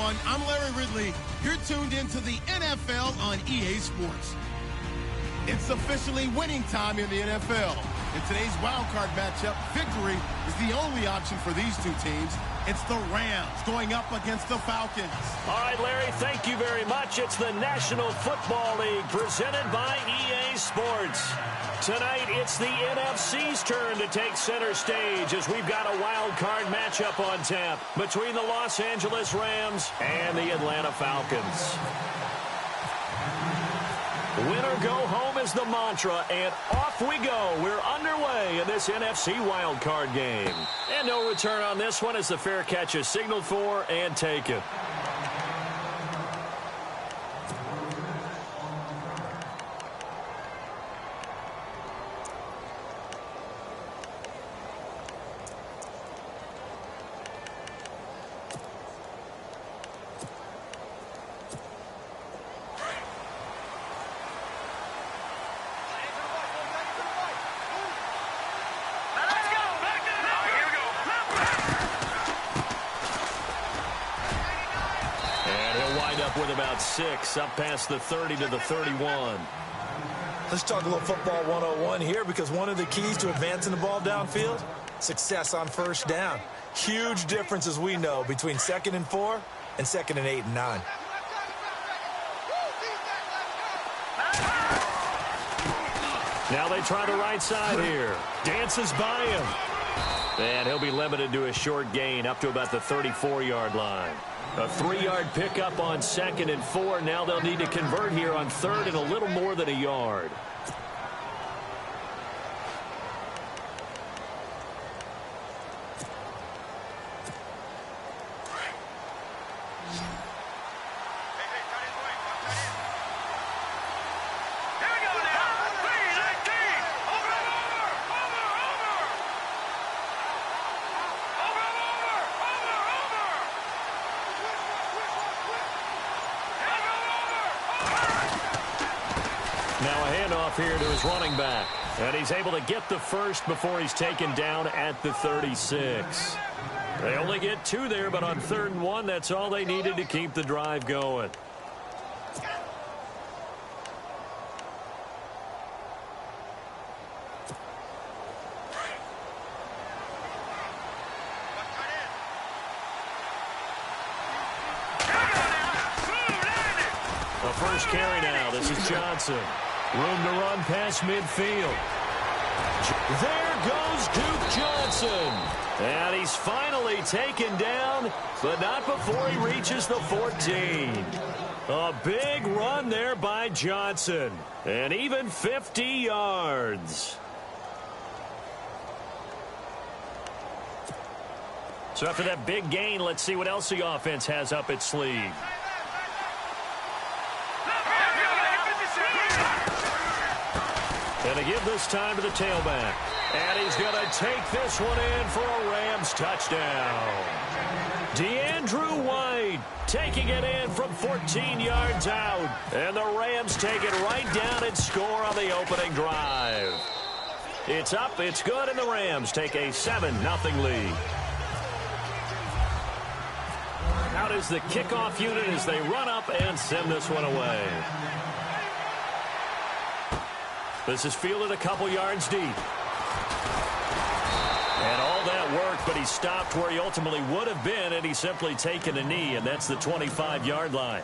everyone. I'm Larry Ridley. You're tuned into the NFL on EA Sports. It's officially winning time in the NFL. In today's wildcard matchup, victory is the only option for these two teams. It's the Rams going up against the Falcons. All right, Larry, thank you very much. It's the National Football League presented by EA Sports. Tonight, it's the NFC's turn to take center stage as we've got a wild card matchup on tap between the Los Angeles Rams and the Atlanta Falcons. Win or go home is the mantra, and off we go. We're underway in this NFC wildcard game. And no return on this one as the fair catch is signaled for and taken. With about 6 up past the 30 to the 31. Let's talk a little football 101 here, because one of the keys to advancing the ball downfield, success on first down. Huge difference, as we know, between 2nd and 4 and 2nd and 8 and 9. Now they try the right side here. Dances by him. And he'll be limited to a short gain up to about the 34-yard line. A 3-yard pickup on 2nd and 4. Now they'll need to convert here on 3rd and a little more than a yard. Here to his running back, and he's able to get the first before he's taken down at the 36. They only get 2 there, but on 3rd and 1, that's all they needed to keep the drive going. The first carry now. This is Johnson. Room to run past midfield. There goes Duke Johnson. And he's finally taken down, but not before he reaches the 14. A big run there by Johnson. And even 50 yards. So after that big gain, let's see what else the offense has up its sleeve. And to give this time to the tailback. And he's going to take this one in for a Rams touchdown. DeAndrew White taking it in from 14 yards out. And the Rams take it right down and score on the opening drive. It's up, it's good, and the Rams take a 7-0 lead. Out is the kickoff unit as they run up and send this one away. This is fielded a couple yards deep. And all that worked, but he stopped where he ultimately would have been, and he's simply taken a knee, and that's the 25-yard line.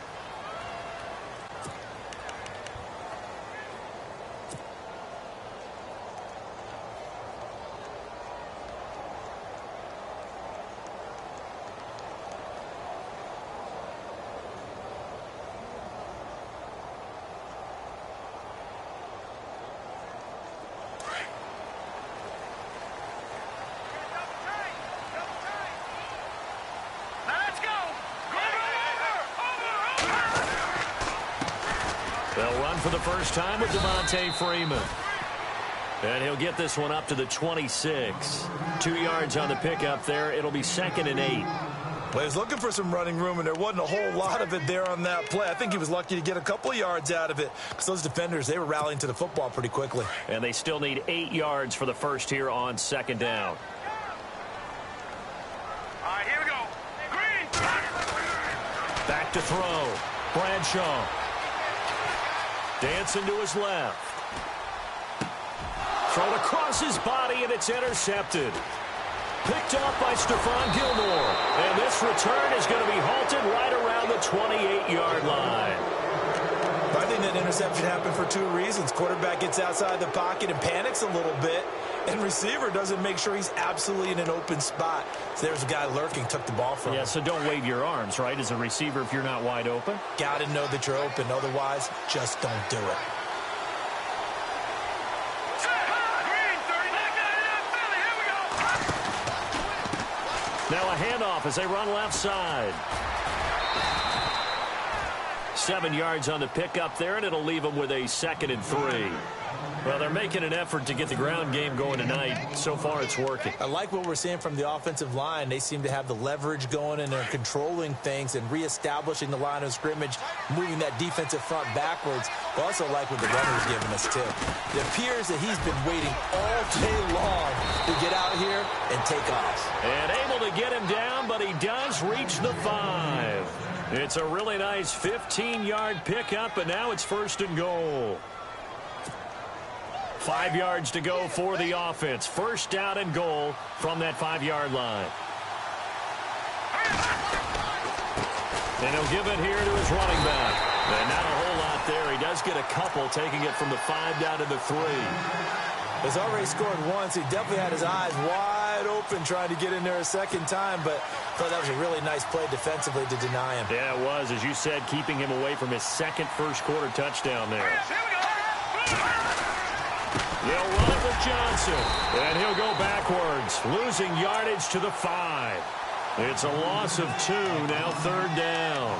They'll run for the first time with Devontae Freeman. And he'll get this one up to the 26. 2 yards on the pickup there. It'll be 2nd and 8. Well, he was looking for some running room, and there wasn't a whole lot of it there on that play. I think he was lucky to get a couple of yards out of it, because those defenders, they were rallying to the football pretty quickly. And they still need 8 yards for the first here on 2nd down. All right, here we go. Green. to throw. Bradshaw. Dancing to his left. Thrown across his body, and it's intercepted. Picked off by Stephon Gilmore. And this return is going to be halted right around the 28-yard line. I think that interception happened for two reasons. Quarterback gets outside the pocket and panics a little bit, and receiver doesn't make sure he's absolutely in an open spot. So there's a guy lurking, took the ball from him. Yeah, so don't wave your arms, right, as a receiver if you're not wide open. Got to know that you're open. Otherwise, just don't do it. Now a handoff as they run left side. 7 yards on the pickup there, and it'll leave them with a 2nd and 3. Well, they're making an effort to get the ground game going tonight. So far, it's working. I like what we're seeing from the offensive line. They seem to have the leverage going, and they're controlling things and reestablishing the line of scrimmage, moving that defensive front backwards. I also like what the runner's giving us, too. It appears that he's been waiting all day long to get out here and take off. And able to get him down, but he does reach the 5. It's a really nice 15-yard pickup, and now it's 1st and goal. 5 yards to go for the offense. 1st down and goal from that 5-yard line. And he'll give it here to his running back. And not a whole lot there. He does get a couple, taking it from the 5 down to the 3. He's already scored once. He definitely had his eyes wide open trying to get in there a second time, but I thought that was a really nice play defensively to deny him. Yeah, it was, as you said, keeping him away from his second first-quarter touchdown there. He'll run it with Johnson, and he'll go backwards, losing yardage to the 5. It's a loss of 2, now 3rd down.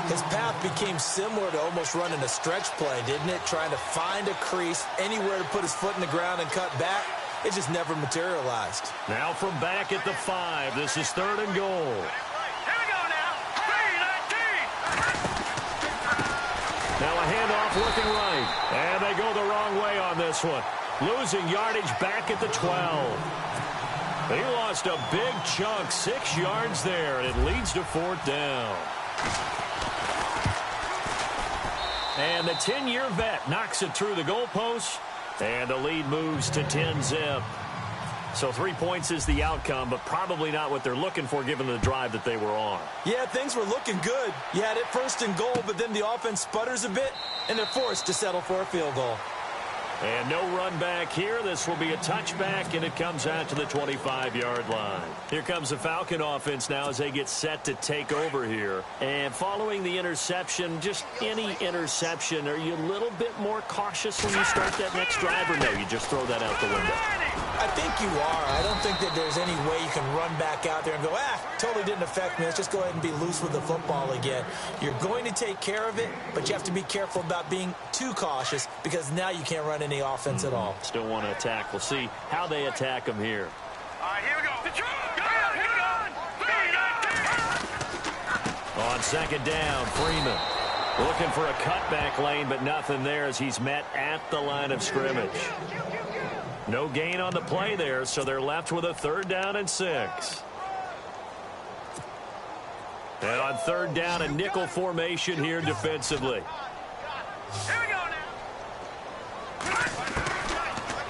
His path became similar to almost running a stretch play, didn't it? Trying to find a crease, anywhere to put his foot in the ground and cut back. It just never materialized. Now from back at the 5, this is 3rd and goal. Here we go now. 3-19. Now a handoff looking right, and they go the wrong way on this one. Losing yardage back at the 12. He lost a big chunk, 6 yards there, and it leads to 4th down. And the 10-year vet knocks it through the goalpost, and the lead moves to 10-zip. So 3 points is the outcome, but probably not what they're looking for given the drive that they were on. Yeah, things were looking good. You had it 1st and goal, but then the offense sputters a bit, and they're forced to settle for a field goal. And no run back here. This will be a touchback, and it comes out to the 25-yard line. Here comes the Falcon offense now as they get set to take over here. And following the interception, just any interception, are you a little bit more cautious when you start that next drive, or no, you just throw that out the window? I think you are. I don't think that there's any way you can run back out there and go, totally didn't affect me. Let's just go ahead and be loose with the football again. You're going to take care of it, but you have to be careful about being too cautious because now you can't run any offense at all. Still want to attack. We'll see how they attack them here. All right, here we go. On 2nd down, Freeman looking for a cutback lane, but nothing there as he's met at the line of scrimmage. No gain on the play there, so they're left with a 3rd down and 6. And on 3rd down, a nickel formation here defensively. Here we go now.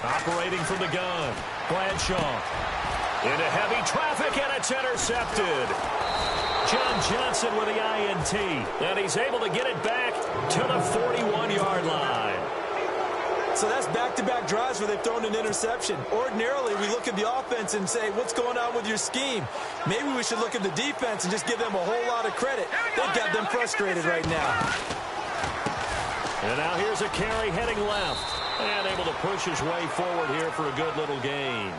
Operating from the gun, Bradshaw. Into heavy traffic, and it's intercepted. John Johnson with the INT, and he's able to get it back to the 41-yard line. So that's back-to-back drives where they've thrown an interception. Ordinarily, we look at the offense and say, what's going on with your scheme? Maybe we should look at the defense and just give them a whole lot of credit. They've got them frustrated right now. And now here's a carry heading left. And able to push his way forward here for a good little gain.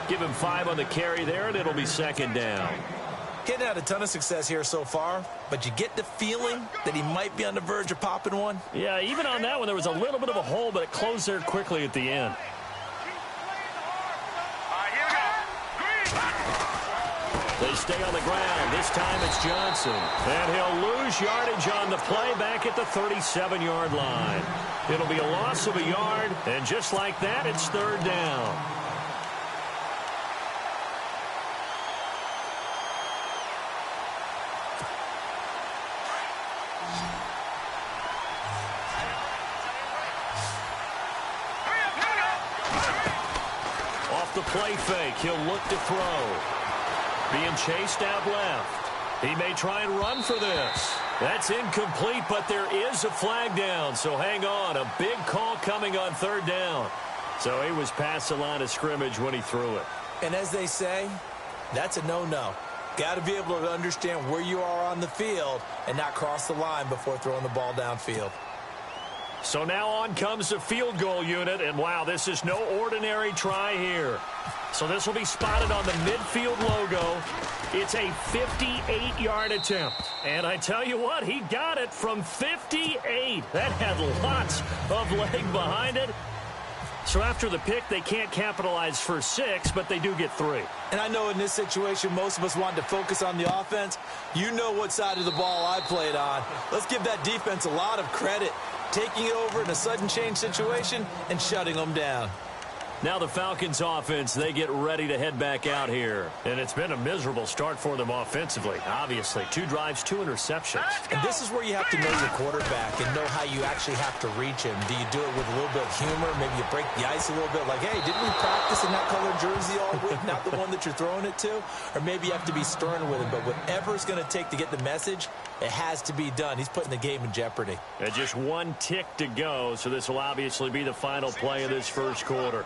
Give him 5 on the carry there, and it'll be 2nd down. Getting had a ton of success here so far, but you get the feeling that he might be on the verge of popping one. Yeah, even on that one, there was a little bit of a hole, but it closed there quickly at the end. They stay on the ground. This time it's Johnson. And he'll lose yardage on the play back at the 37-yard line. It'll be a loss of a yard, and just like that, it's 3rd down. off the play fake. He'll look to throw. Being chased out left. He may try and run for this. That's incomplete, but there is a flag down. So hang on. A big call coming on third down. So he was past the line of scrimmage when he threw it. And as they say, that's a no-no. Got to be able to understand where you are on the field and not cross the line before throwing the ball downfield. So now on comes the field goal unit, and wow, this is no ordinary try here. So this will be spotted on the midfield logo. It's a 58-yard attempt. And I tell you what, he got it from 58. That had lots of leg behind it. So after the pick, they can't capitalize for 6, but they do get 3. And I know in this situation, most of us want to focus on the offense. You know what side of the ball I played on. Let's give that defense a lot of credit, taking it over in a sudden change situation and shutting them down. Now the Falcons offense, they get ready to head back out here. And it's been a miserable start for them offensively, obviously. 2 drives, 2 interceptions. And this is where you have to know your quarterback and know how you actually have to reach him. Do you do it with a little bit of humor? Maybe you break the ice a little bit like, hey, didn't we practice in that colored jersey all week? Not the one that you're throwing it to? Or maybe you have to be stern with him. But whatever it's going to take to get the message, it has to be done. He's putting the game in jeopardy. And just 1 tick to go, so this will obviously be the final play of this first quarter.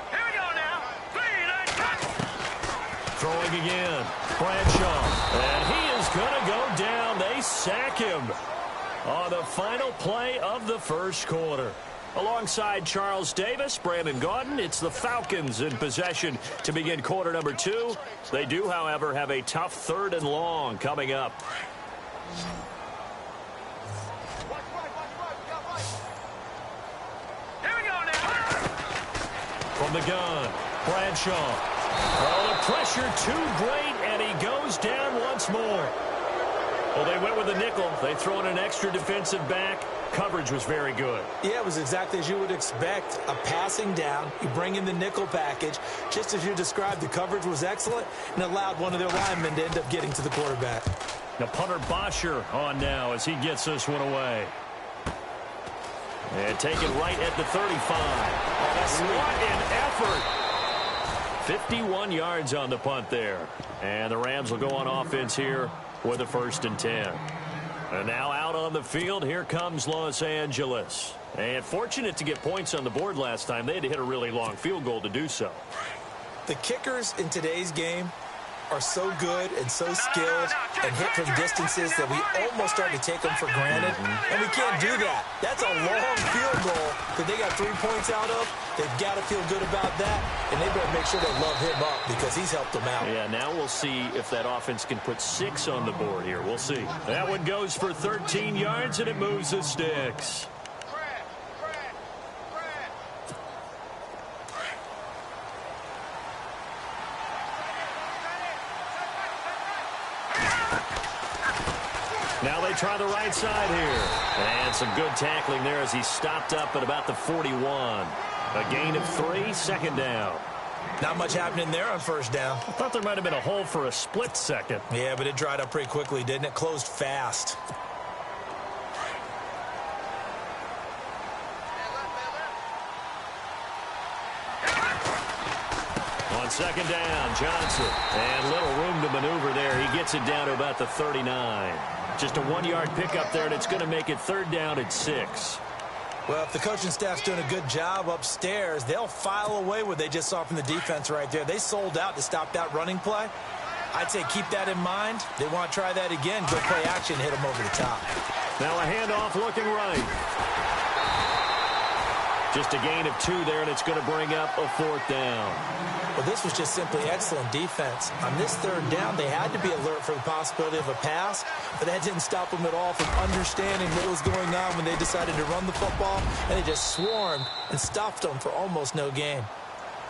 Here we go now. 3, 9, Throwing again. Bradshaw. And he is going to go down. They sack him on the final play of the first quarter. Alongside Charles Davis, Brandon Gaudin, it's the Falcons in possession to begin quarter number 2. They do, however, have a tough 3rd and long coming up. Here we go now. From the gun, Bradshaw. Oh, the pressure too great, and he goes down once more. Well, they went with a nickel. They throw in an extra defensive back. Coverage was very good. Yeah, it was exactly as you would expect. A passing down. You bring in the nickel package. Just as you described, the coverage was excellent and allowed one of their linemen to end up getting to the quarterback. Now punter Bosher on now as he gets this one away. And taken right at the 35. What an effort. 51 yards on the punt there. And the Rams will go on offense here with a 1st and 10. And now out on the field, here comes Los Angeles. And fortunate to get points on the board last time. They had to hit a really long field goal to do so. The kickers in today's game are so good and so skilled and hit from distances that we almost start to take them for granted. And we can't do that. That's a long field goal that they got 3 points out of. They've got to feel good about that, and they better make sure they love him up because he's helped them out. Yeah, now we'll see if that offense can put 6 on the board here. We'll see. That one goes for 13 yards, and it moves the sticks. Now they try the right side here. And some good tackling there as he stopped up at about the 41. A gain of 3, 2nd down. Not much happening there on 1st down. I thought there might have been a hole for a split second. Yeah, but it dried up pretty quickly, didn't it? Closed fast. On 2nd down, Johnson. And little room to maneuver there. He gets it down to about the 39. Just a 1-yard pickup there, and it's going to make it 3rd down at 6. Well, if the coaching staff's doing a good job upstairs, they'll file away what they just saw from the defense right there. They sold out to stop that running play. I'd say keep that in mind. They want to try that again. Go play action, hit them over the top. Now a handoff looking right. Just a gain of 2 there, and it's going to bring up a 4th down. Well, this was just simply excellent defense. On this 3rd down, they had to be alert for the possibility of a pass, but that didn't stop them at all from understanding what was going on when they decided to run the football, and they just swarmed and stopped them for almost no gain.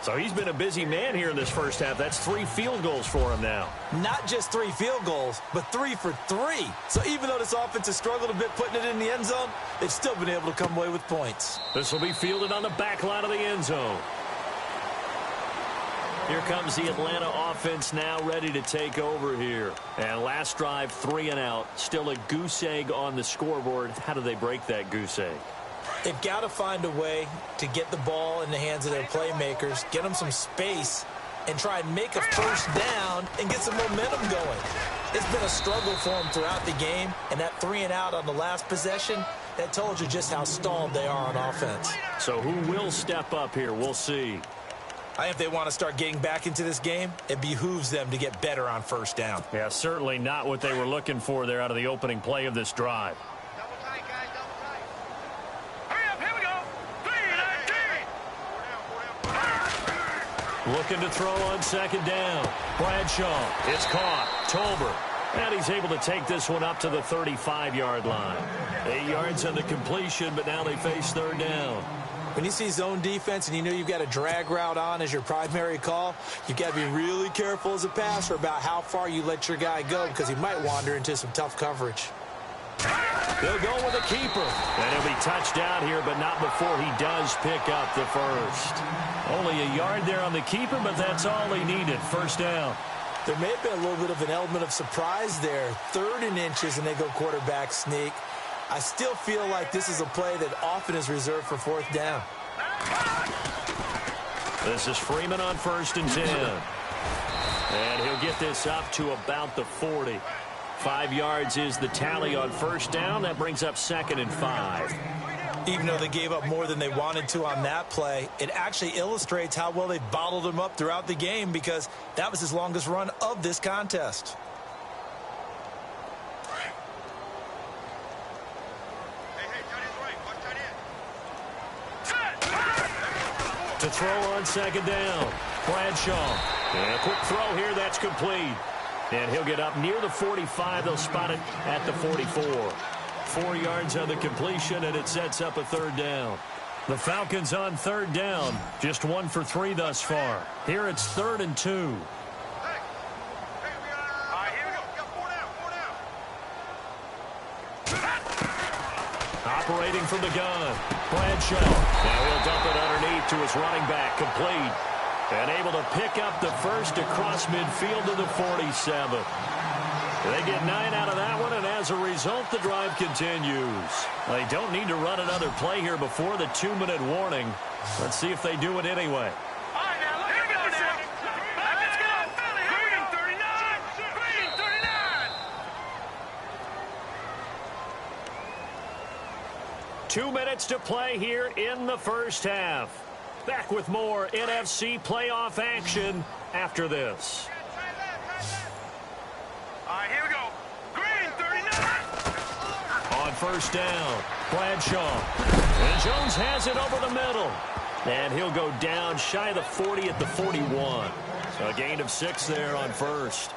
So he's been a busy man here in this first half. That's 3 field goals for him now. Not just 3 field goals, but 3 for 3. So even though this offense has struggled a bit putting it in the end zone, they've still been able to come away with points. This will be fielded on the back line of the end zone. Here comes the Atlanta offense now ready to take over here. And last drive, 3 and out. Still a goose egg on the scoreboard. How do they break that goose egg? They've got to find a way to get the ball in the hands of their playmakers, get them some space, and try and make a first down and get some momentum going. It's been a struggle for them throughout the game, and that 3-and-out on the last possession, that told you just how stalled they are on offense. So who will step up here? We'll see. If they want to start getting back into this game, it behooves them to get better on first down. Yeah, certainly not what they were looking for there out of the opening play of this drive. Double tight, guys, double tight. Hurry up, here we go. 3 and 19. Looking to throw on second down. Bradshaw. It's caught. Tolbert. And he's able to take this one up to the 35-yard line. 8 yards on the completion, but now they face third down. When you see zone defense and you know you've got a drag route on as your primary call, you've got to be really careful as a passer about how far you let your guy go because he might wander into some tough coverage. They'll go with a keeper. And he'll be touched down here, but not before he does pick up the first. Only a yard there on the keeper, but that's all he needed. First down. There may have been a little bit of an element of surprise there. 3rd and inches, and they go quarterback sneak. I still feel like this is a play that often is reserved for 4th down. This is Freeman on 1st and 10. And he'll get this up to about the 40. 5 yards is the tally on first down. That brings up 2nd and 5. Even though they gave up more than they wanted to on that play, it actually illustrates how well they bottled him up throughout the game because that was his longest run of this contest. To throw on second down. Bradshaw. And a quick throw here. That's complete. And he'll get up near the 45. They'll spot it at the 44. 4 yards on the completion, and it sets up a third down. The Falcons on third down. Just 1 for 3 thus far. Here it's 3rd and 2. Operating from the gun. Bradshaw. Now he'll dump it underneath to his running back. Complete. And able to pick up the first across midfield to the 47. They get 9 out of that one, and as a result, the drive continues. They don't need to run another play here before the 2-minute warning. Let's see if they do it anyway. All right, now, here we go now. Let's go. Green 39. Green 39. 2 minutes to play here in the first half. Back with more NFC playoff action after this. All right, here we go. Green 39. On first down, Bradshaw. And Jones has it over the middle. And he'll go down shy of the 40 at the 41. A gain of 6 there on first.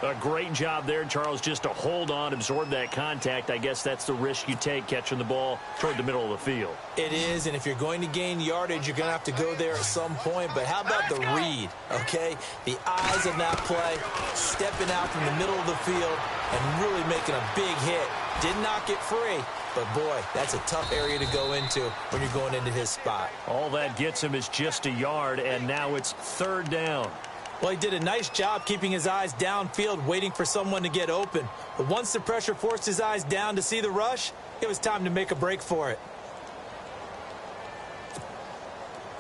A great job there, Charles, just to hold on, absorb that contact. I guess that's the risk you take catching the ball toward the middle of the field. It is, and if you're going to gain yardage, you're going to have to go there at some point. But how about the read, okay? The eyes of that play, stepping out from the middle of the field and really making a big hit. Did not get free, but, boy, that's a tough area to go into when you're going into his spot. All that gets him is just a yard, and now it's third down. Well, he did a nice job keeping his eyes downfield, waiting for someone to get open. But once the pressure forced his eyes down to see the rush, it was time to make a break for it.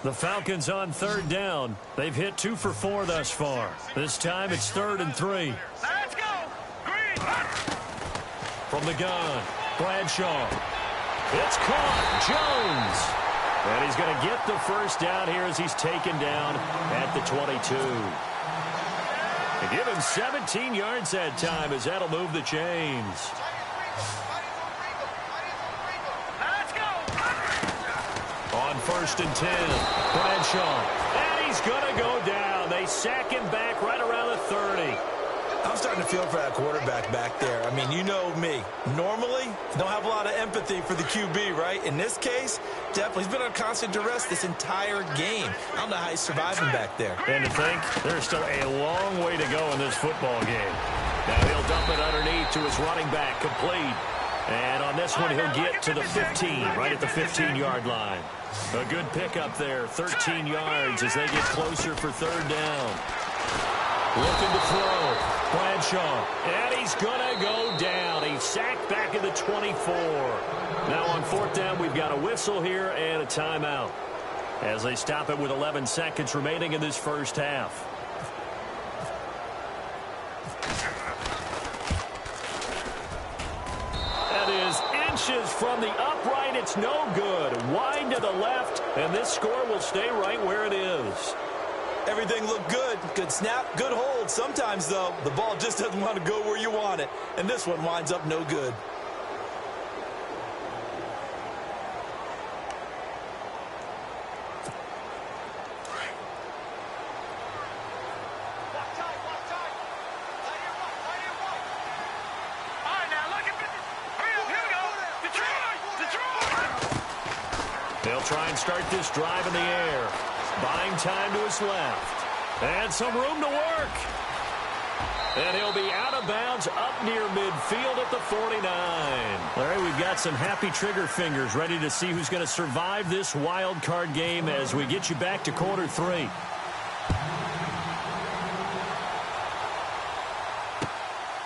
The Falcons on third down. They've hit 2 for 4 thus far. This time it's 3rd and 3. Let's go. Green. From the gun, Bradshaw. It's caught. Jones. And he's going to get the first down here as he's taken down at the 22. They give him 17 yards that time as that'll move the chains. Let's go. On 1st and 10, Bradshaw. And he's going to go down. They sack him back right around the 30. I'm starting to feel for that quarterback back there. I mean, you know me. Normally, don't have a lot of empathy for the QB, right? In this case, definitely. He's been on constant duress this entire game. I don't know how he's surviving back there. And to think, there's still a long way to go in this football game. Now he'll dump it underneath to his running back, complete. And on this one, he'll get to the 15, right at the 15-yard line. A good pickup there, 13 yards as they get closer for third down. Looking to throw. Bradshaw. And he's going to go down. He's sacked back at the 24. Now on 4th down, we've got a whistle here and a timeout as they stop it with 11 seconds remaining in this first half. That is inches from the upright. It's no good. Wide to the left, and this score will stay right where it is. Everything looked good. Good snap, good hold. Sometimes, though, the ball just doesn't want to go where you want it. And this one winds up no good. They'll try and start this drive in the air. Buying time to his left. And some room to work. And he'll be out of bounds up near midfield at the 49. Larry, we've got some happy trigger fingers ready to see who's going to survive this wild card game as we get you back to quarter 3.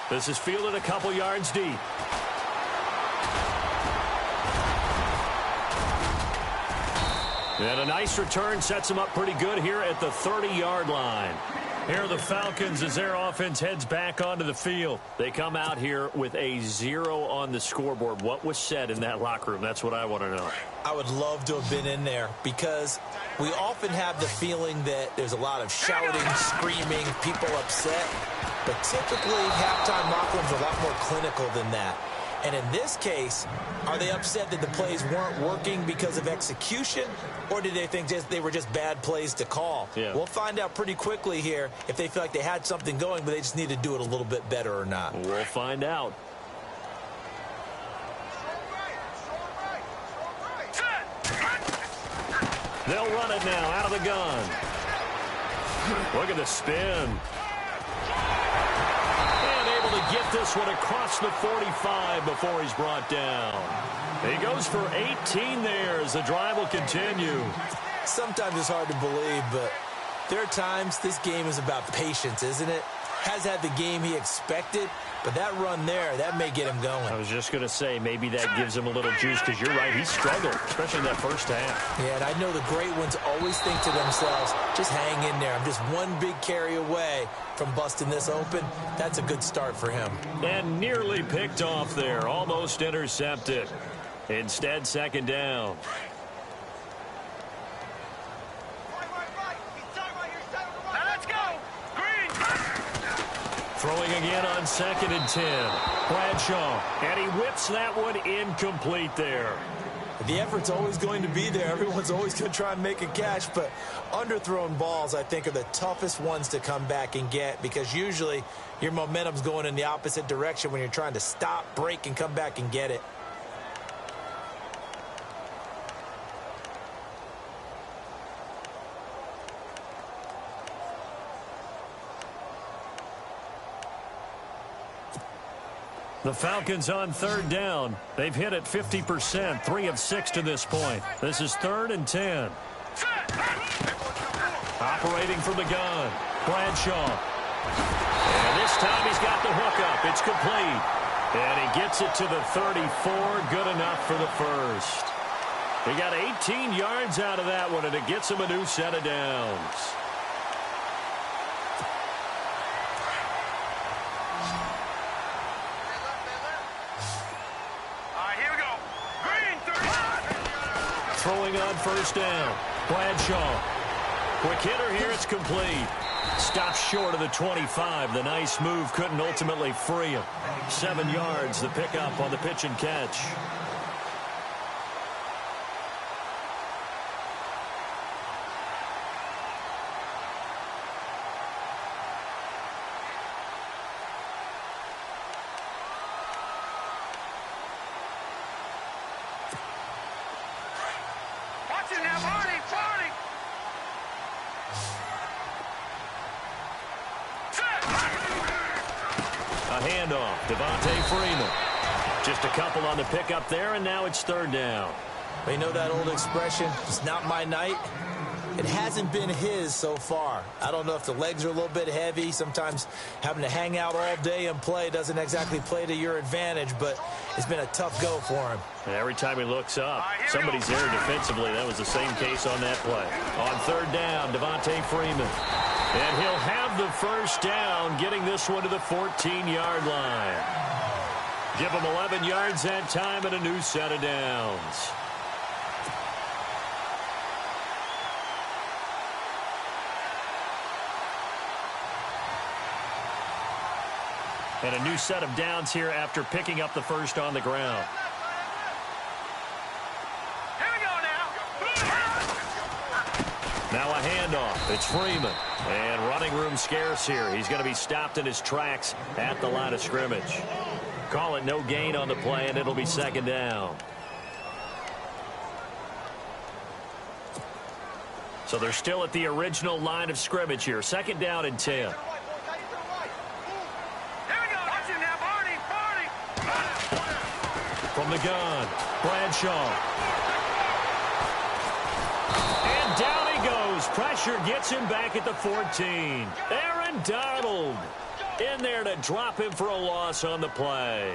This is fielded a couple yards deep. And a nice return sets them up pretty good here at the 30-yard line. Here are the Falcons as their offense heads back onto the field. They come out here with a 0 on the scoreboard. What was said in that locker room? That's what I want to know. I would love to have been in there because we often have the feeling that there's a lot of shouting, screaming, people upset. But typically, halftime locker rooms are a lot more clinical than that. And in this case, are they upset that the plays weren't working because of execution, or did they think they were just bad plays to call? Yeah. We'll find out pretty quickly here if they feel like they had something going, but they just need to do it a little bit better or not. We'll find out. They'll run it now out of the gun. Look at the spin. To get this one across the 45 before he's brought down. He goes for 18 there as the drive will continue. Sometimes it's hard to believe, but there are times this game is about patience, isn't it? Has had the game he expected, but that run there, that may get him going. I was just going to say, maybe that gives him a little juice, because you're right, he struggled, especially in that first half. Yeah, and I know the great ones always think to themselves, just hang in there. I'm just one big carry away from busting this open. That's a good start for him. And nearly picked off there, almost intercepted. Instead, 2nd down. Throwing again on 2nd and 10. Bradshaw, and he whips that one incomplete there. The effort's always going to be there. Everyone's always going to try and make a catch, but underthrown balls, I think, are the toughest ones to come back and get because usually your momentum's going in the opposite direction when you're trying to stop, break, and come back and get it. The Falcons on 3rd down. They've hit it 50%, 3 of 6 to this point. This is 3rd and 10. Operating from the gun, Bradshaw. And this time he's got the hook up. It's complete. And he gets it to the 34. Good enough for the first. He got 18 yards out of that one, and it gets him a new set of downs. Throwing on 1st down. Bradshaw. Quick hitter here. It's complete. Stops short of the 25. The nice move couldn't ultimately free him. 7 yards, the pickup on the pitch and catch. Handoff, Devontae Freeman. Just a couple on the pickup there, and now it's 3rd down. You know that old expression, it's not my night. It hasn't been his so far. I don't know if the legs are a little bit heavy. Sometimes having to hang out all day and play doesn't exactly play to your advantage, but it's been a tough go for him. And every time he looks up, somebody's there defensively. That was the same case on that play. On third down, Devontae Freeman. And he'll have the first down, getting this one to the 14-yard line. Give him 11 yards that time and a new set of downs. And a new set of downs here after picking up the first on the ground. Here we go now. Now a handoff. It's Freeman. And running room scarce here. He's going to be stopped in his tracks at the line of scrimmage. Call it no gain on the play, and it'll be second down. So they're still at the original line of scrimmage here. Second down and 10. From the gun, Bradshaw. And down he goes. Pressure gets him back at the 14. Aaron Donald in there to drop him for a loss on the play.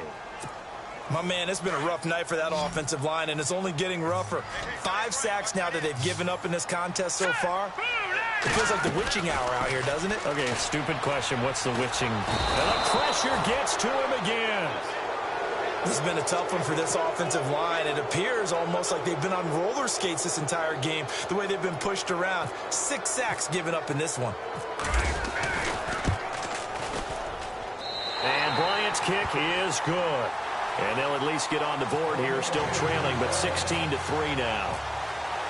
My man, it's been a rough night for that offensive line, and it's only getting rougher. 5 sacks now that they've given up in this contest so far. It feels like the witching hour out here, doesn't it? Okay, stupid question. What's the witching? And the pressure gets to him again. This has been a tough one for this offensive line. It appears almost like they've been on roller skates this entire game, the way they've been pushed around. 6 sacks given up in this one. And Bryant's kick is good. And they'll at least get on the board here, still trailing, but 16-3 now.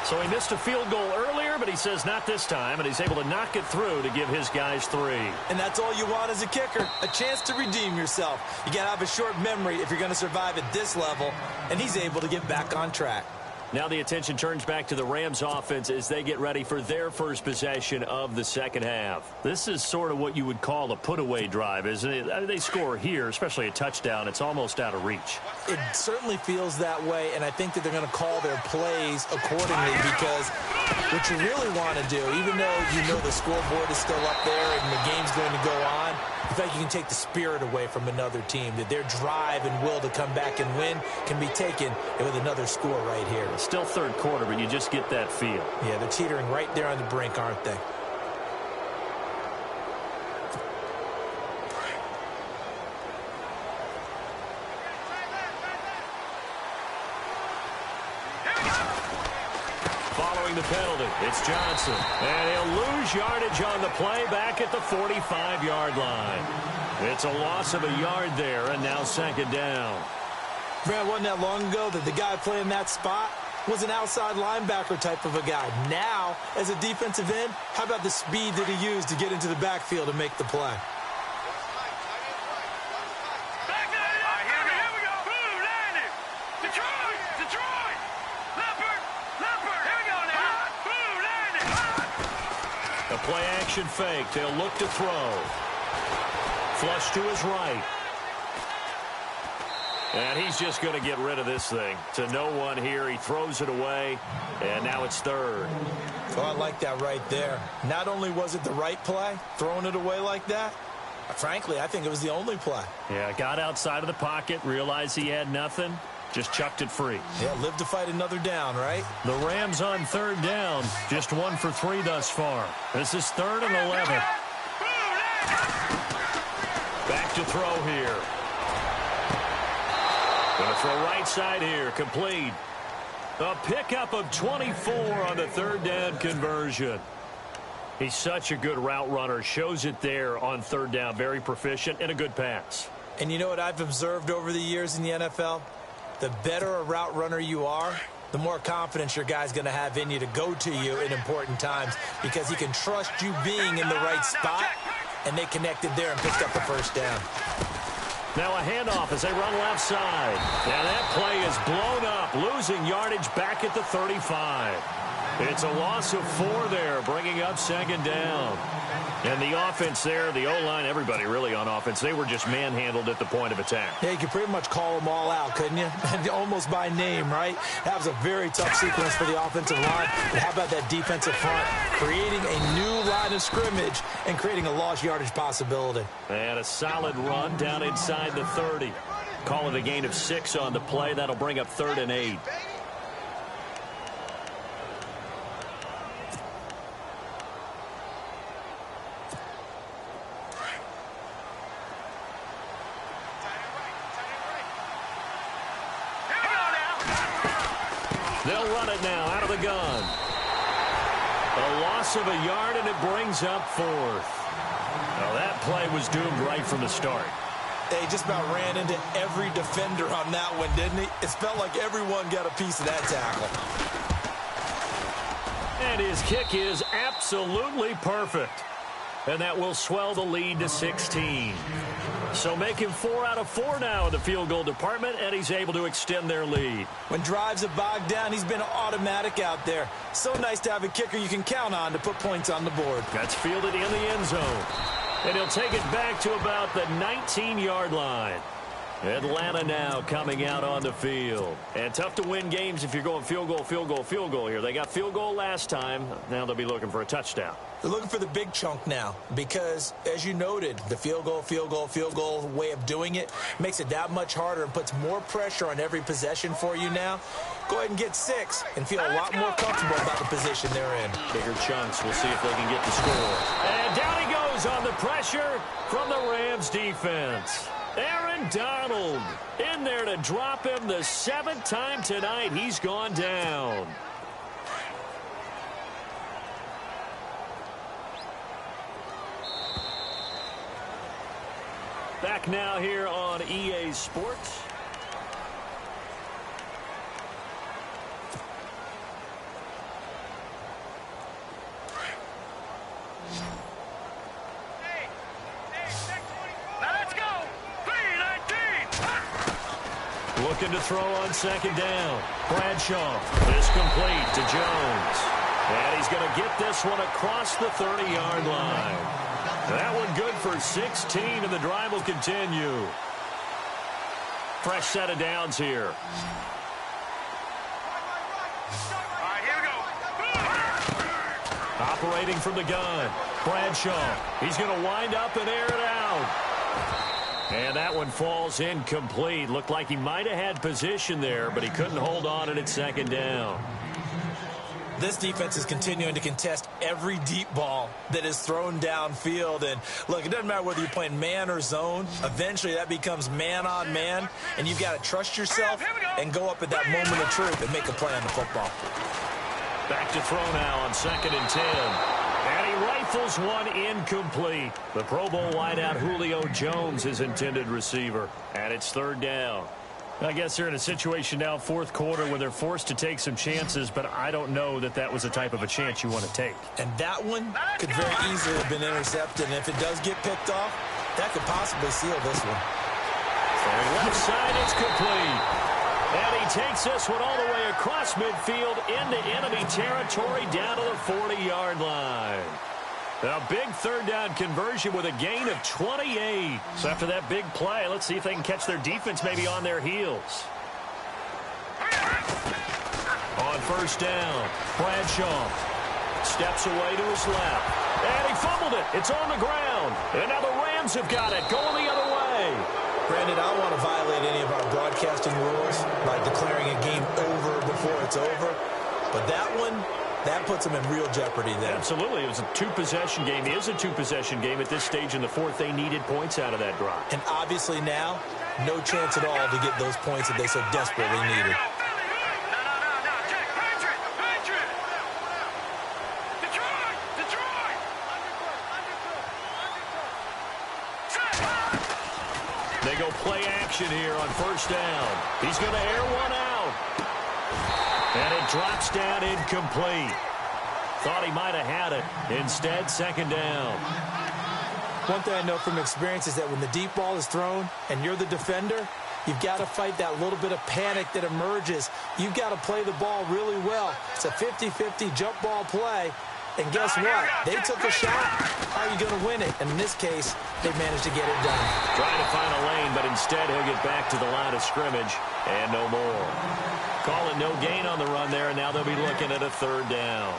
So he missed a field goal earlier, but he says not this time, and he's able to knock it through to give his guys 3. And that's all you want as a kicker, a chance to redeem yourself. You got to have a short memory if you're going to survive at this level, and he's able to get back on track. Now the attention turns back to the Rams offense as they get ready for their first possession of the second half. This is sort of what you would call a put-away drive, isn't it? I mean, they score here, especially a touchdown. It's almost out of reach. It certainly feels that way, and I think that they're going to call their plays accordingly because what you really want to do, even though you know the scoreboard is still up there and the game's going to go on, in fact, you can take the spirit away from another team, that their drive and will to come back and win can be taken with another score right here. It's still third quarter, but you just get that feel. Yeah, they're teetering right there on the brink, aren't they? Following the penalty, it's Johnson. And he'll lose yardage on the play back at the 45-yard line. It's a loss of a yard there, and now second down. Brad, wasn't that long ago that the guy playing that spot was an outside linebacker type of a guy. Now, as a defensive end, how about the speed that he used to get into the backfield and make the play? A play-action fake. They'll look to throw. Flush to his right. And he's just going to get rid of this thing. To no one here. He throws it away. And now it's third. Oh, I like that right there. Not only was it the right play, throwing it away like that, frankly, I think it was the only play. Yeah, got outside of the pocket, realized he had nothing, just chucked it free. Yeah, live to fight another down, right? The Rams on third down, just 1 for 3 thus far. This is 3rd and 11. Back to throw here. Going to throw right side here, complete. A pickup of 24 on the 3rd down conversion. He's such a good route runner. Shows it there on 3rd down. Very proficient and a good pass. And you know what I've observed over the years in the NFL? The better a route runner you are, the more confidence your guy's going to have in you to go to you in important times because he can trust you being in the right spot, and they connected there and picked up the first down. Now a handoff as they run left side. Now that play is blown up, losing yardage back at the 35. It's a loss of 4 there, bringing up second down. And the offense there, the O-line, everybody really on offense, they were just manhandled at the point of attack. Yeah, you could pretty much call them all out, couldn't you? Almost by name, right? That was a very tough sequence for the offensive line. But how about that defensive front? Creating a new line of scrimmage and creating a lost yardage possibility. And a solid run down inside the 30. Call it a gain of 6 on the play. That'll bring up 3rd and 8. They'll run it now out of the gun. A loss of a yard, and it brings up 4th. Now that play was doomed right from the start. They just about ran into every defender on that one, didn't he? It felt like everyone got a piece of that tackle. And his kick is absolutely perfect. And that will swell the lead to 16. So make him 4 out of 4 now in the field goal department, and he's able to extend their lead. When drives have bogged down, he's been automatic out there. So nice to have a kicker you can count on to put points on the board. That's fielded in the end zone. And he'll take it back to about the 19-yard line. Atlanta now coming out on the field. And tough to win games if you're going field goal, field goal, field goal here. They got field goal last time. Now they'll be looking for a touchdown. They're looking for the big chunk now because, as you noted, the field goal way of doing it makes it that much harder and puts more pressure on every possession for you now. Go ahead and get 6 and feel a lot more comfortable about the position they're in. Bigger chunks. We'll see if they can get the score. And down he goes on the pressure from the Rams defense. Aaron Donald in there to drop him the 7th time tonight. He's gone down. Back now here on EA Sports. Looking to throw on second down. Bradshaw is complete to Jones. And he's going to get this one across the 30-yard line. That one good for 16, and the drive will continue. Fresh set of downs here. All right, here we go. Operating from the gun. Bradshaw. He's going to wind up and air it out. And that one falls incomplete. Looked like he might have had position there, but he couldn't hold on and it's second down. This defense is continuing to contest every deep ball that is thrown downfield. And, look, it doesn't matter whether you're playing man or zone. Eventually that becomes man-on-man, and you've got to trust yourself and go up at that moment of truth and make a play on the football. Back to throw now on 2nd and 10. And he rifles one incomplete. The Pro Bowl wideout Julio Jones, his intended receiver. And it's 3rd down. I guess they're in a situation now, 4th quarter, where they're forced to take some chances, but I don't know that that was the type of a chance you want to take. And that one could very easily have been intercepted. And if it does get picked off, that could possibly seal this one. From left side, it's complete. And he takes this one all the way across midfield into enemy territory down to the 40-yard line. A big 3rd down conversion with a gain of 28. So after that big play, let's see if they can catch their defense maybe on their heels. On 1st down, Bradshaw steps away to his left. And he fumbled it. It's on the ground. And now the Rams have got it going the other way. Granted, I don't want to violate any of our broadcasting rules by declaring a game over before it's over. But that one, that puts them in real jeopardy there. Absolutely. It was a 2-possession game. It is a 2-possession game at this stage in the 4th. They needed points out of that drive. And obviously now, no chance at all to get those points that they so desperately needed. They go play action here on 1st down. He's going to air one out. And it drops down incomplete. Thought he might have had it. Instead, 2nd down. One thing I know from experience is that when the deep ball is thrown and you're the defender, You've got to fight that little bit of panic that emerges. You've got to play the ball really well. It's a 50-50 jump ball play. And guess what? They took a shot. How are you going to win it? And in this case, they managed to get it done. Trying to find a lane, but instead he'll get back to the line of scrimmage and no more. Call it no gain on the run there, and now they'll be looking at a third down.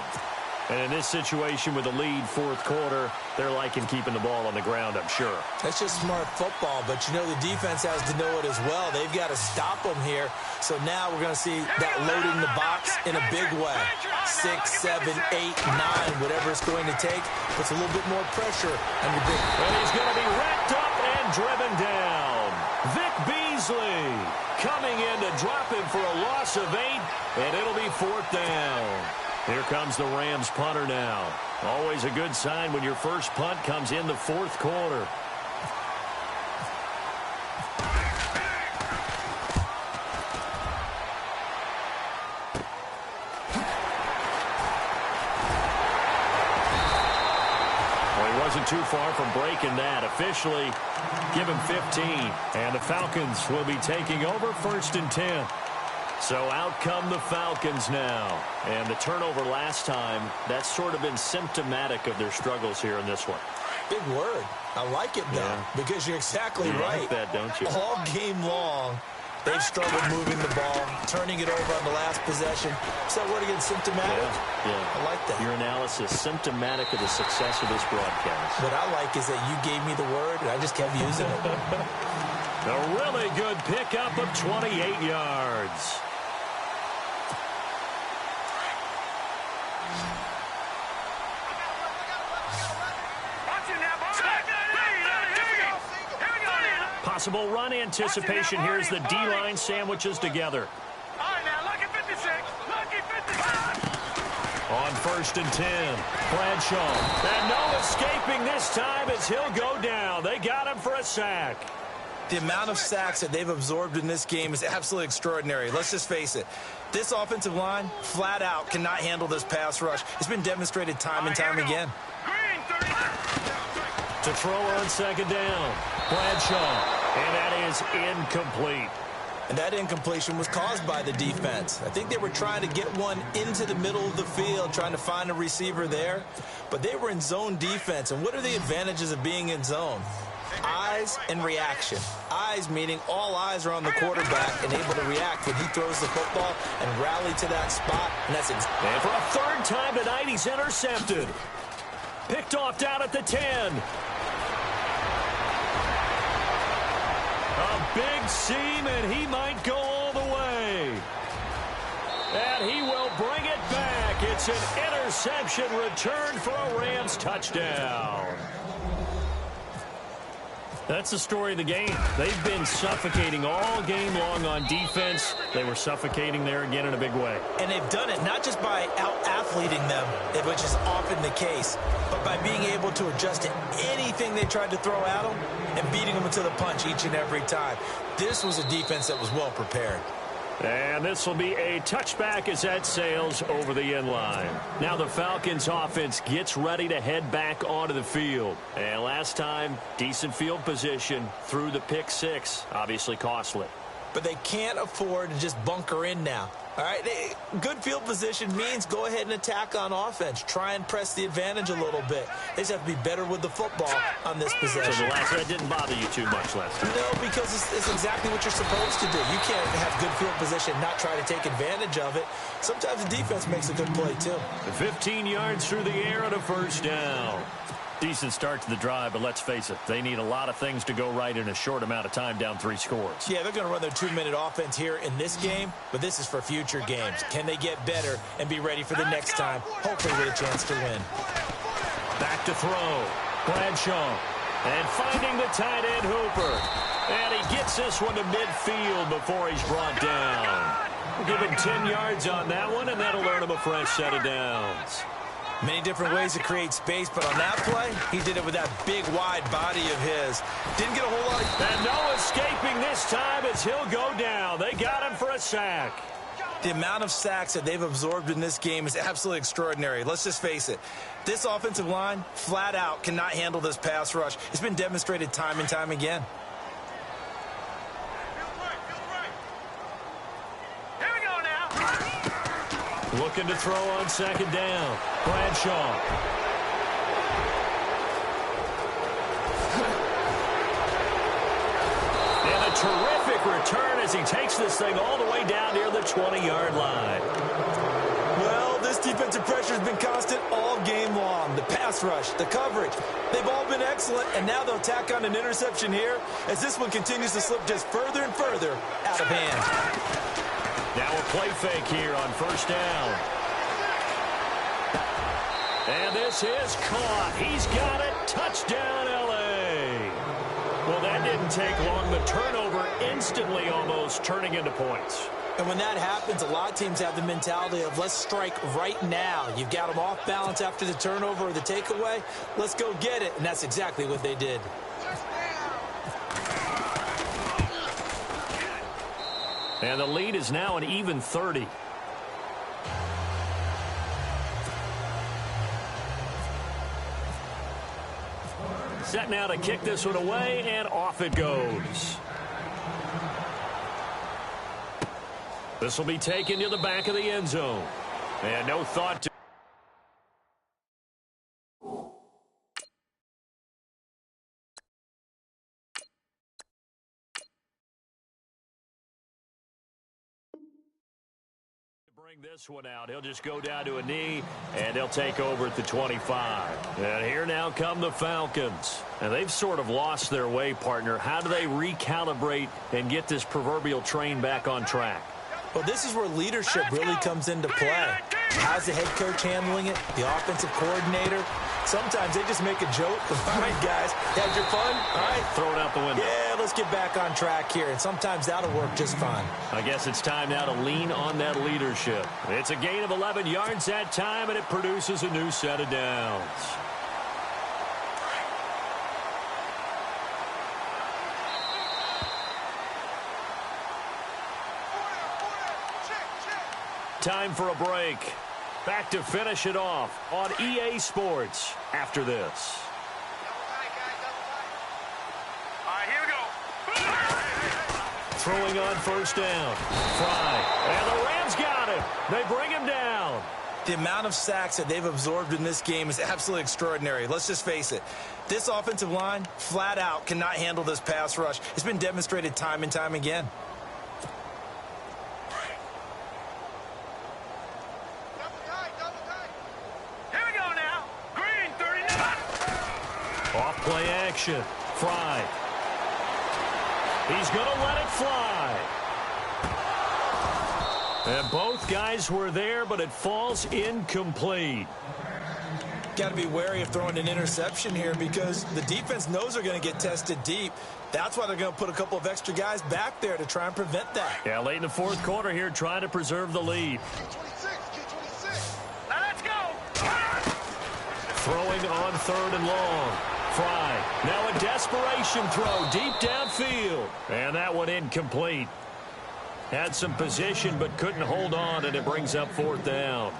And in this situation with the lead fourth quarter, they're liking keeping the ball on the ground, I'm sure. That's just smart football, but you know the defense has to know it as well. They've got to stop them here. So now we're going to see that loading the box in a big way. 6, 7, 8, 9, whatever it's going to take, puts a little bit more pressure on your big. And he's going to be wrapped up and driven down. Vic Beasley coming in to drop him for a loss of 8, and it'll be fourth down. Here comes the Rams punter now. Always a good sign when your first punt comes in the fourth quarter. Well, he wasn't too far from breaking that. Officially, give him 15. And the Falcons will be taking over 1st and 10. So out come the Falcons now. And the turnover last time, that's sort of been symptomatic of their struggles here in this one. Big word. I like it, though, because you're exactly right. You like that, don't you? All game long, they've struggled moving the ball, turning it over on the last possession. Is that word again, symptomatic? Yeah. I like that. Your analysis, symptomatic of the success of this broadcast. What I like is that you gave me the word, and I just kept using it. A really good pickup of 28 yards. Possible run anticipation. Here's the D-line sandwiches together. All right, now, lucky 56. Lucky 55. On 1st and 10, Bradshaw. And no escaping this time as he'll go down. They got him for a sack. The amount of sacks that they've absorbed in this game is absolutely extraordinary. Let's just face it. This offensive line, flat out, cannot handle this pass rush. It's been demonstrated time and time again. Green, 30. To throw on 2nd down, Bradshaw. And that is incomplete. And that incompletion was caused by the defense. I think they were trying to get one into the middle of the field, trying to find a receiver there. But they were in zone defense. And what are the advantages of being in zone? Eyes and reaction. Eyes meaning all eyes are on the quarterback and able to react when he throws the football and rally to that spot. And that's it. And for a third time tonight, he's intercepted. Picked off down at the 10. A big seam, and he might go all the way. And he will bring it back. It's an interception return for a Rams touchdown. That's the story of the game. They've been suffocating all game long on defense. They were suffocating there again in a big way. And they've done it not just by out-athleting them, which is often the case, but by being able to adjust to anything they tried to throw at them and beating them to the punch each and every time. This was a defense that was well prepared. And this will be a touchback as that sails over the end line. Now the Falcons offense gets ready to head back onto the field. And last time, decent field position through the pick 6. Obviously costly. But they can't afford to just bunker in now. All right, good field position means go ahead and attack on offense. Try and press the advantage a little bit. They just have to be better with the football on this possession. So that didn't bother you too much last time? No, because it's exactly what you're supposed to do. You can't have good field position and not try to take advantage of it. Sometimes the defense makes a good play, too. 15 yards through the air and a first down. Decent start to the drive, but let's face it, they need a lot of things to go right in a short amount of time, down 3 scores. Yeah, they're going to run their 2-minute offense here in this game, but this is for future games. Can they get better and be ready for the next time, hopefully with a chance to win? Back to throw. Bradshaw. And finding the tight end Hooper. And he gets this one to midfield before he's brought down. We'll give him 10 yards on that one, and that'll earn him a fresh set of downs. Many different ways to create space, but on that play, he did it with that big, wide body of his. Didn't get a whole lot of... And no escaping this time as he'll go down. They got him for a sack. The amount of sacks that they've absorbed in this game is absolutely extraordinary. Let's just face it. This offensive line, flat out, cannot handle this pass rush. It's been demonstrated time and time again. Looking to throw on second down. Bradshaw. And a terrific return as he takes this thing all the way down near the 20-yard line. Well, this defensive pressure has been constant all game long. The pass rush, the coverage, they've all been excellent, and now they'll tack on an interception here as this one continues to slip just further and further out of hand. Now a play fake here on first down. And this is caught. He's got it. Touchdown, L.A. Well, that didn't take long. The turnover instantly almost turning into points. And when that happens, a lot of teams have the mentality of let's strike right now. You've got them off balance after the turnover or the takeaway. Let's go get it. And that's exactly what they did. And the lead is now an even 30. Set now to kick this one away, and off it goes. This will be taken to the back of the end zone. And no thought to... bring this one out. He'll just go down to a knee, and they'll take over at the 25. And here now come the Falcons. And they've sort of lost their way, partner. How do they recalibrate and get this proverbial train back on track? Well, this is where leadership really comes into play. How's the head coach handling it? The offensive coordinator? Sometimes they just make a joke. All right, guys, had your fun? All right. Throw it out the window. Yeah, let's get back on track here. And sometimes that'll work just fine. I guess it's time now to lean on that leadership. It's a gain of 11 yards that time, and it produces a new set of downs. Time for a break. Back to finish it off on EA Sports after this. All right, here we go. Throwing on first down. Fry. And the Rams got him. They bring him down. The amount of sacks that they've absorbed in this game is absolutely extraordinary. Let's just face it. This offensive line, flat out, cannot handle this pass rush. It's been demonstrated time and time again. Play action. Fry. He's going to let it fly. And both guys were there, but it falls incomplete. Got to be wary of throwing an interception here because the defense knows they're going to get tested deep. That's why they're going to put a couple of extra guys back there to try and prevent that. Yeah, late in the fourth quarter here, trying to preserve the lead. Now let's go. Throwing on third and long. Fry. Now a desperation throw deep downfield. And that one incomplete. Had some position but couldn't hold on, and it brings up fourth down.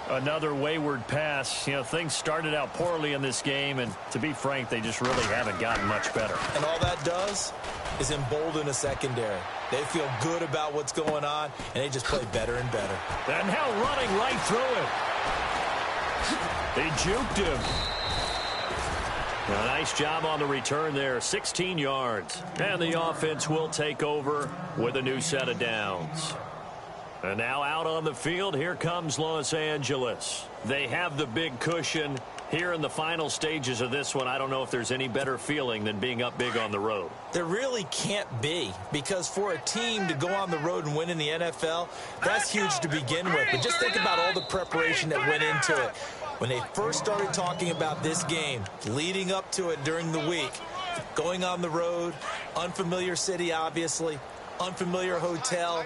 Another wayward pass. You know, things started out poorly in this game, and to be frank, they just really haven't gotten much better. And all that does is embolden a secondary. They feel good about what's going on, and they just play better and better. And now running right through it. They juked him. A nice job on the return there, 16 yards. And the offense will take over with a new set of downs. And now out on the field, here comes Los Angeles. They have the big cushion here in the final stages of this one. I don't know if there's any better feeling than being up big on the road. There really can't be, because for a team to go on the road and win in the NFL, that's huge to begin with. But just think about all the preparation that went into it. When they first started talking about this game, leading up to it during the week, going on the road, unfamiliar city, obviously, unfamiliar hotel.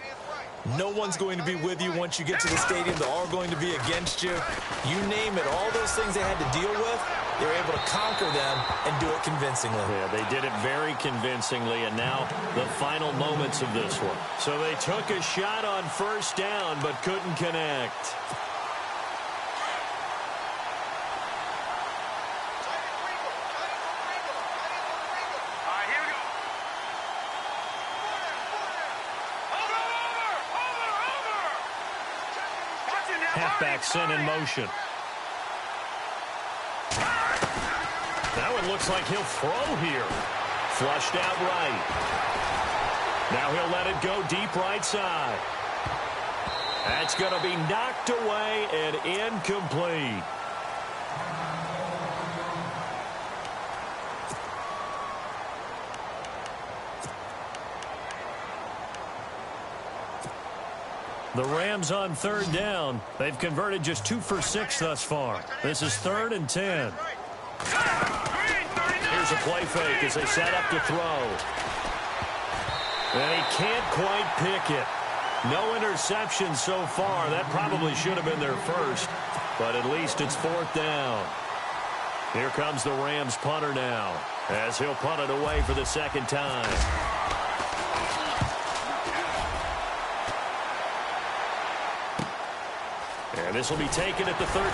No one's going to be with you once you get to the stadium. They're all going to be against you. You name it, all those things they had to deal with, they were able to conquer them and do it convincingly. Yeah, they did it very convincingly, and now the final moments of this one. So they took a shot on first down but couldn't connect. halfback sent in motion. Now it looks like he'll throw here. Flushed out right. Now he'll let it go deep right side. That's going to be knocked away and incomplete. The Rams on third down. They've converted just 2 for 6 thus far. This is 3rd and 10. Here's a play fake as they set up to throw. And he can't quite pick it. No interception so far. That probably should have been their first, but at least it's 4th down. Here comes the Rams punter now, as he'll punt it away for the second time. And this will be taken at the 13.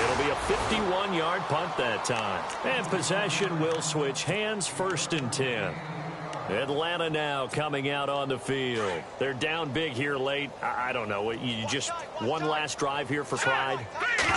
It'll be a 51-yard punt that time. And possession will switch hands, 1st and 10. Atlanta now coming out on the field. They're down big here late. I don't know. You just one last drive here for pride?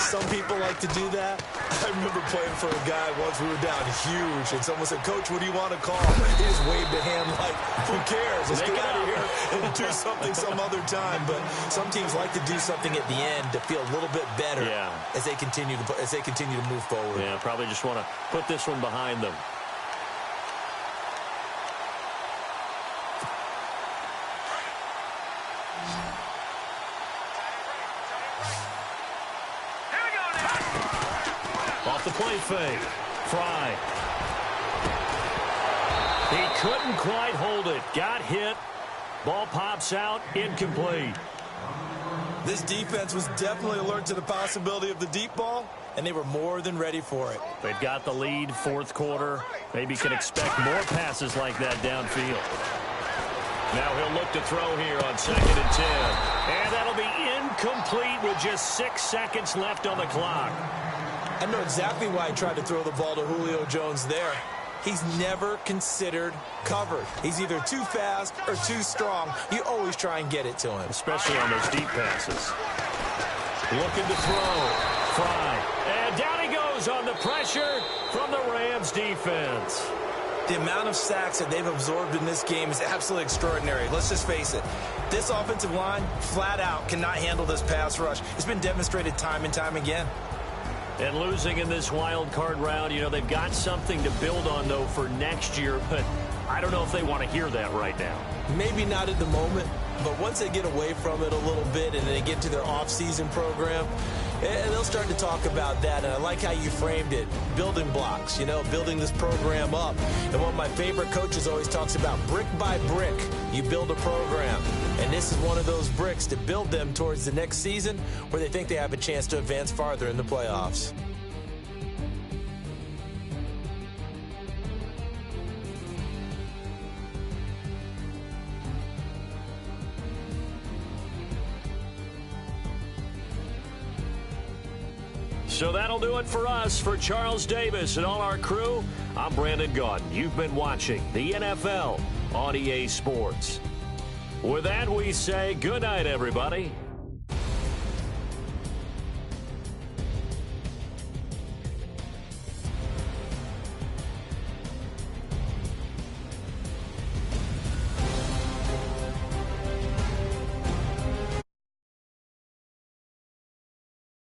Some people like to do that. I remember playing for a guy once. We were down huge, and someone said, "Coach, what do you want to call?" He just waved a hand like, "Who cares? Let's get out of here and do something some other time." But some teams like to do something at the end to feel a little bit better as they continue to move forward. Yeah, probably just want to put this one behind them. Off the play fake. Fry. He couldn't quite hold it. Got hit. Ball pops out. Incomplete. This defense was definitely alert to the possibility of the deep ball, and they were more than ready for it. They've got the lead, 4th quarter. Maybe can expect more passes like that downfield. Now he'll look to throw here on 2nd and 10. And that'll be incomplete with just 6 seconds left on the clock. I know exactly why he tried to throw the ball to Julio Jones there. He's never considered covered. He's either too fast or too strong. You always try and get it to him. Especially on those deep passes. Looking to throw. Fry. And down he goes on the pressure from the Rams defense. The amount of sacks that they've absorbed in this game is absolutely extraordinary. Let's just face it. This offensive line, flat out, cannot handle this pass rush. It's been demonstrated time and time again. And losing in this wild card round, you know, they've got something to build on, though, for next year. But I don't know if they want to hear that right now. Maybe not at the moment, but once they get away from it a little bit and they get to their off-season program, they'll start to talk about that. And I like how you framed it, building blocks, you know, building this program up. And one of my favorite coaches always talks about brick by brick, you build a program. And this is one of those bricks to build them towards the next season where they think they have a chance to advance farther in the playoffs. So that'll do it for us. For Charles Davis and all our crew, I'm Brandon Gaudin. You've been watching the NFL on EA Sports. With that, we say good night, everybody.